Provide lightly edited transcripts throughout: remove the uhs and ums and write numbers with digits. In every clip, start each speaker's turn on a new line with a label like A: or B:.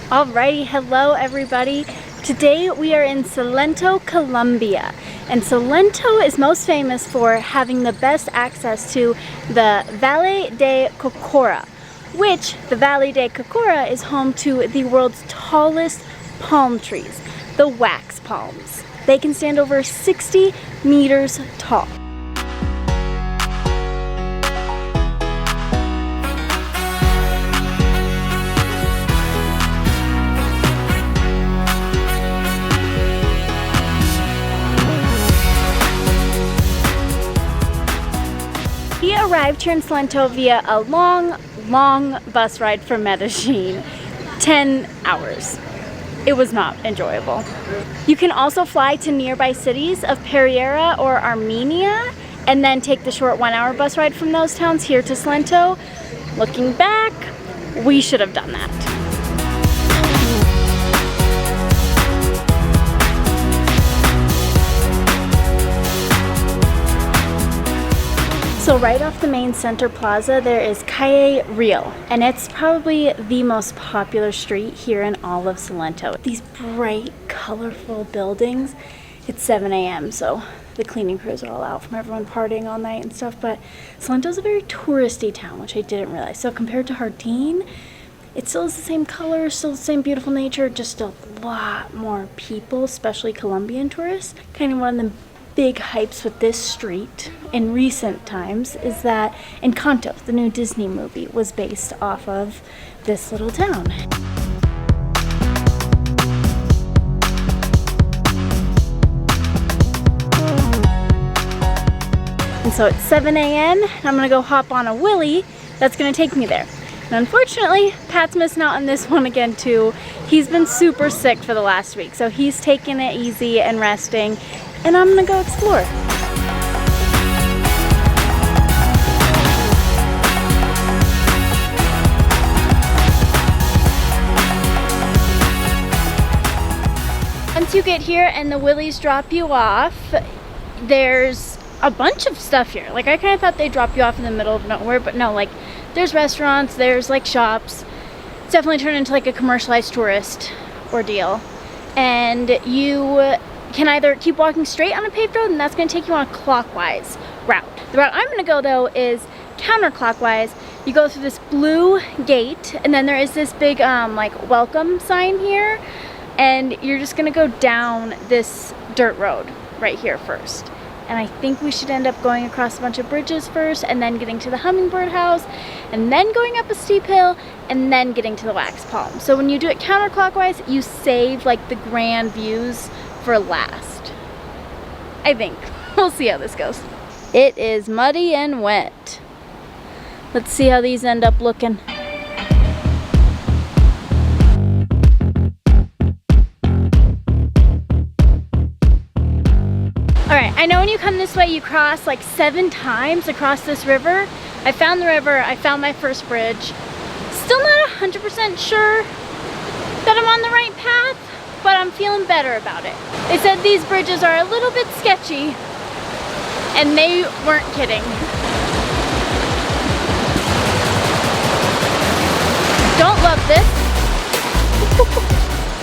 A: Alrighty, hello everybody. Today we are in Salento, Colombia. And Salento is most famous for having the best access to the Valle de Cocora, which the Valle de Cocora is home to the world's tallest palm trees, the wax palms. They can stand over 60 meters tall. We arrived here in Salento via a long bus ride from Medellin, 10 hours. It was not enjoyable. You can also fly to nearby cities of Pereira or Armenia and then take the short 1-hour bus ride from those towns here to Salento. Looking back, we should have done that. So right off the main center plaza, there is Calle Real, and it's probably the most popular street here in all of Salento. These bright, colorful buildings. It's 7 a.m., so the cleaning crews are all out from everyone partying all night and stuff, but Salento's a very touristy town, which I didn't realize. So compared to Jardín, it still is the same color, still the same beautiful nature, just a lot more people, especially Colombian tourists. Kind of one of the big hypes with this street in recent times is that Encanto, the new Disney movie, was based off of this little town. And so it's 7 a.m. and I'm gonna go hop on a Willy that's gonna take me there. And unfortunately, Pat's missing out on this one again too. He's been super sick for the last week, so he's taking it easy and resting, and I'm gonna go explore. Once you get here and the Willys drop you off, there's a bunch of stuff here. Like, I kind of thought they'd drop you off in the middle of nowhere, but no, like, there's restaurants, there's like shops. It's definitely turned into like a commercialized tourist ordeal. And you can either keep walking straight on a paved road, and that's going to take you on a clockwise route. The route I'm going to go though is counterclockwise. You go through this blue gate, and then there is this big like welcome sign here, and you're just going to go down this dirt road right here first. And I think we should end up going across a bunch of bridges first, and then getting to the hummingbird house, and then going up a steep hill, and then getting to the wax palm. So when you do it counterclockwise, you save like the grand views for last, I think. We'll see how this goes. It is muddy and wet. Let's see how these end up looking. Alright, I know when you come this way you cross like 7 times across this river. I found the river, I found my first bridge. Still not 100% sure that I'm on the right path, but I'm feeling better about it. They said these bridges are a little bit sketchy, and they weren't kidding. Don't love this.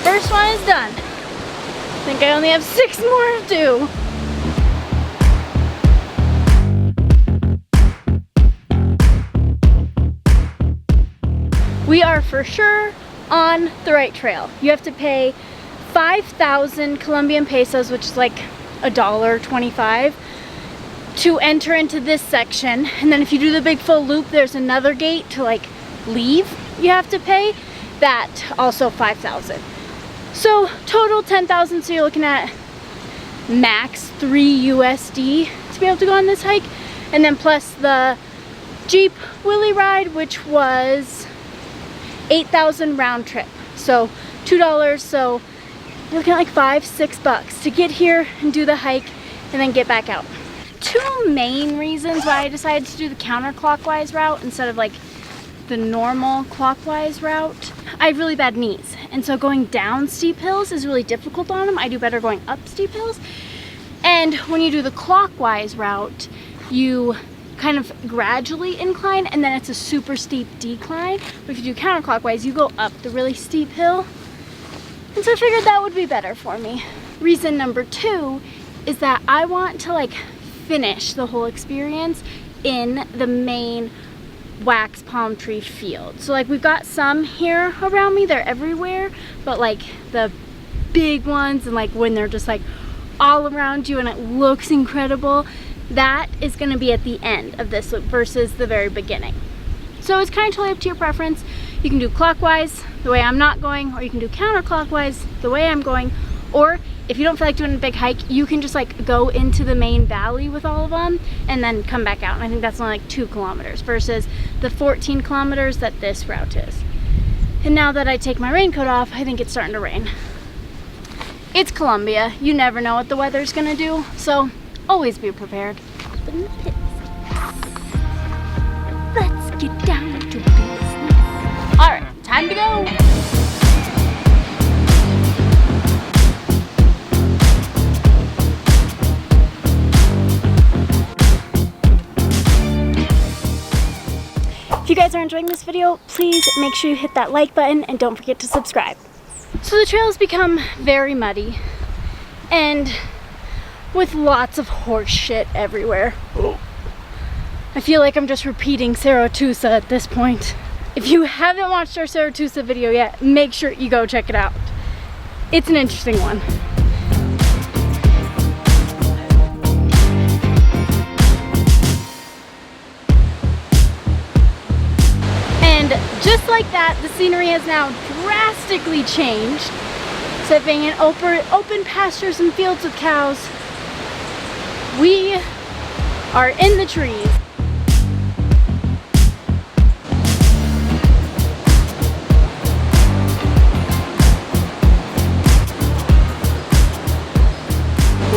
A: First one is done. I think I only have 6 more to do. We are for sure on the right trail. You have to pay 5,000 Colombian pesos, which is like $1.25, to enter into this section. And then if you do the big full loop, there's another gate to like leave. You have to pay that, also 5,000. So total 10,000. So you're looking at max 3 USD to be able to go on this hike, and then plus the Jeep Willy ride, which was 8,000 round trip, so $2. So you're looking at like $5-6 to get here and do the hike and then get back out. 2 main reasons why I decided to do the counterclockwise route instead of like the normal clockwise route. I have really bad knees, and so going down steep hills is really difficult on them. I do better going up steep hills. And when you do the clockwise route, you kind of gradually incline, and then it's a super steep decline. But if you do counterclockwise, you go up the really steep hill. And so I figured that would be better for me. Reason number 2 is that I want to like finish the whole experience in the main wax palm tree field. So like we've got some here around me, they're everywhere, but like the big ones and like when they're just like all around you and it looks incredible, that is going to be at the end of this loop versus the very beginning. So it's kind of totally up to your preference. You can do clockwise the way I'm not going, or you can do counterclockwise the way I'm going, or if you don't feel like doing a big hike, you can just like go into the main valley with all of them and then come back out. And I think that's only like 2 kilometers versus the 14 kilometers that this route is. And now that I take my raincoat off, I think it's starting to rain. It's Colombia. You never know what the weather's gonna do, so always be prepared. Let's get down to business. All right, time to go. If you guys are enjoying this video, please make sure you hit that like button and don't forget to subscribe. So the trail has become very muddy and with lots of horse shit everywhere. I feel like I'm just repeating Saratusa at this point. If you haven't watched our Saratusa video yet, make sure you go check it out. It's an interesting one. And just like that, the scenery has now drastically changed. Instead of being in open pastures and fields with cows, we are in the trees.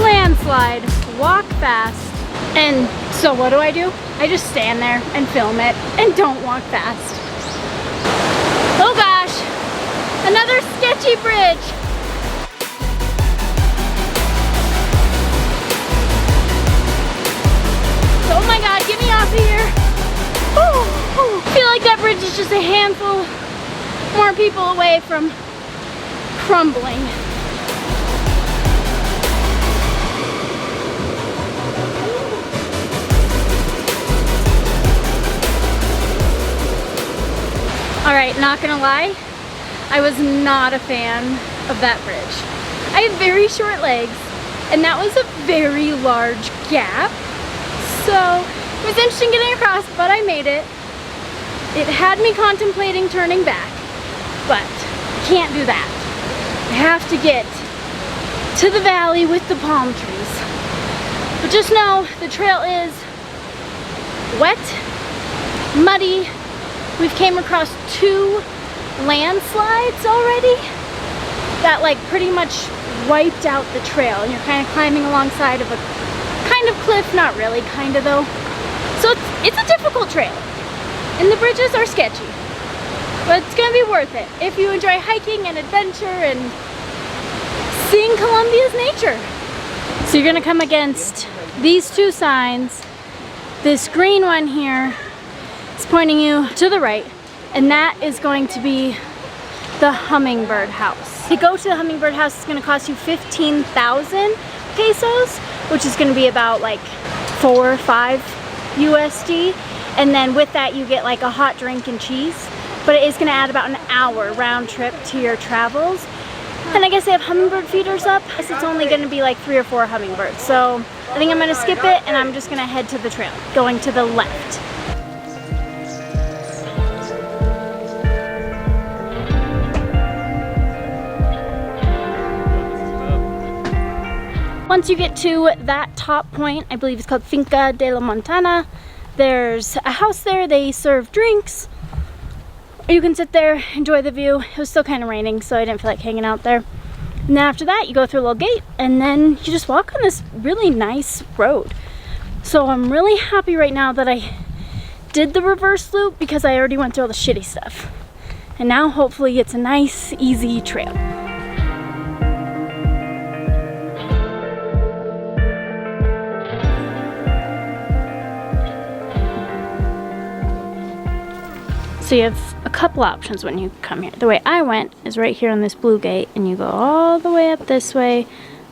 A: Landslide, walk fast, and so what do? I just stand there and film it and don't walk fast. Oh gosh, another sketchy bridge. Oh my god, get me off of here. Ooh. I feel like that bridge is just a handful more people away from crumbling. Alright, not gonna lie, I was not a fan of that bridge. I have very short legs, and that was a very large gap. So it was interesting getting across, but I made it. It had me contemplating turning back, but can't do that. I have to get to the valley with the palm trees. But just know the trail is wet, muddy. We've came across 2 landslides already that like pretty much wiped out the trail, and you're kind of climbing alongside of a kind of cliff, not really, kind of though. So it's a difficult trail, and the bridges are sketchy, but it's gonna be worth it if you enjoy hiking and adventure and seeing Colombia's nature. So you're gonna come against these 2 signs. This green one here is pointing you to the right, and that is going to be the hummingbird house. To go to the hummingbird house, it's going to cost you 15,000 pesos, which is going to be about like 4 or 5 USD, and then with that you get like a hot drink and cheese, but it is going to add about an hour round trip to your travels. And I guess they have hummingbird feeders up. I guess it's only going to be like 3 or 4 hummingbirds, so I think I'm going to skip it and I'm just going to head to the trail, going to the left. Once you get to that top point, I believe it's called Finca de la Montana, there's a house there. They serve drinks. You can sit there, enjoy the view. It was still kind of raining, so I didn't feel like hanging out there. And then after that, you go through a little gate, and then you just walk on this really nice road. So I'm really happy right now that I did the reverse loop because I already went through all the shitty stuff. And now hopefully it's a nice, easy trail. So you have a couple options when you come here. The way I went is right here on this blue gate, and you go all the way up this way,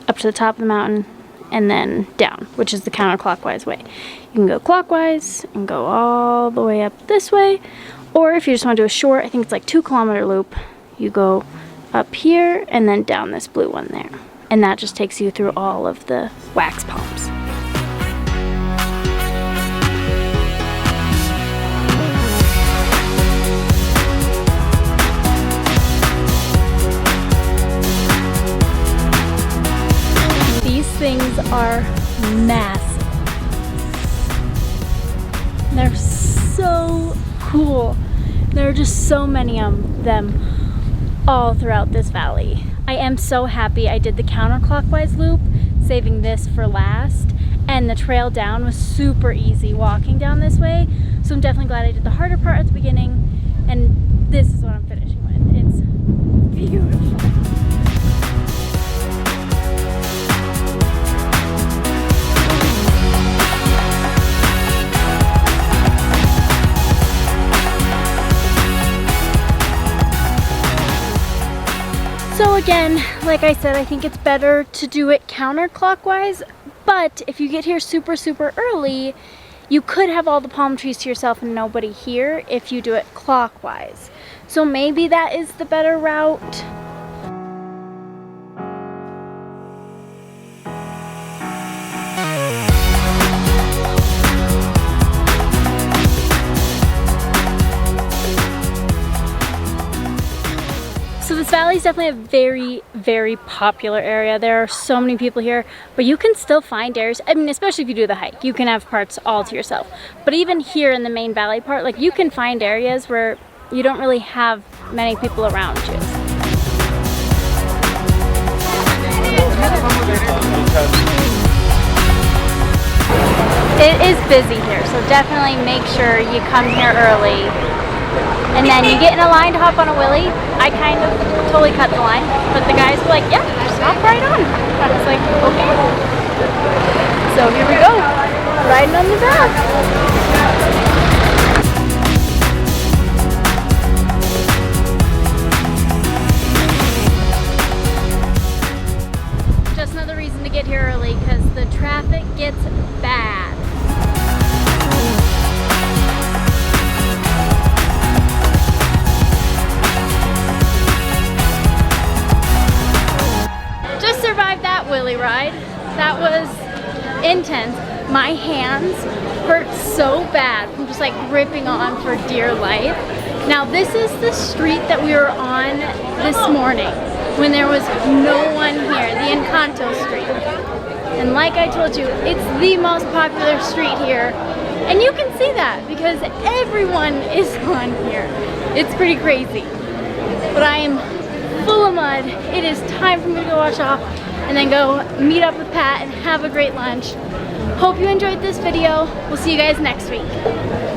A: up to the top of the mountain, and then down, which is the counterclockwise way. You can go clockwise and go all the way up this way, or if you just want to do a short, I think it's like 2-kilometer loop, you go up here and then down this blue one there. And that just takes you through all of the wax palms. These things are massive. They're so cool. There are just so many of them all throughout this valley. I am so happy I did the counterclockwise loop, saving this for last, and the trail down was super easy walking down this way, so I'm definitely glad I did the harder part at the beginning, and this is what I'm finishing with. It's beautiful. So again, like I said, I think it's better to do it counterclockwise, but if you get here super early, you could have all the palm trees to yourself and nobody here if you do it clockwise. So maybe that is the better route. So this valley is definitely a very popular area. There are so many people here, but you can still find areas. I mean, especially if you do the hike, you can have parts all to yourself. But even here in the main valley part, like, you can find areas where you don't really have many people around you. It is busy here, so definitely make sure you come here early. And then you get in a line to hop on a willy. I kind of totally cut the line, but the guys were like, yeah, just hop right on. I was like, okay. So here we go, riding on the back. Just another reason to get here early, because the traffic gets bad. Survived that willy ride. That was intense. My hands hurt so bad from just like gripping on for dear life. Now this is the street that we were on this morning when there was no one here, the Encanto Street. And like I told you, it's the most popular street here. And you can see that because everyone is on here. It's pretty crazy. But I am full of mud. It is time for me to go wash off and then go meet up with Pat and have a great lunch. Hope you enjoyed this video. We'll see you guys next week.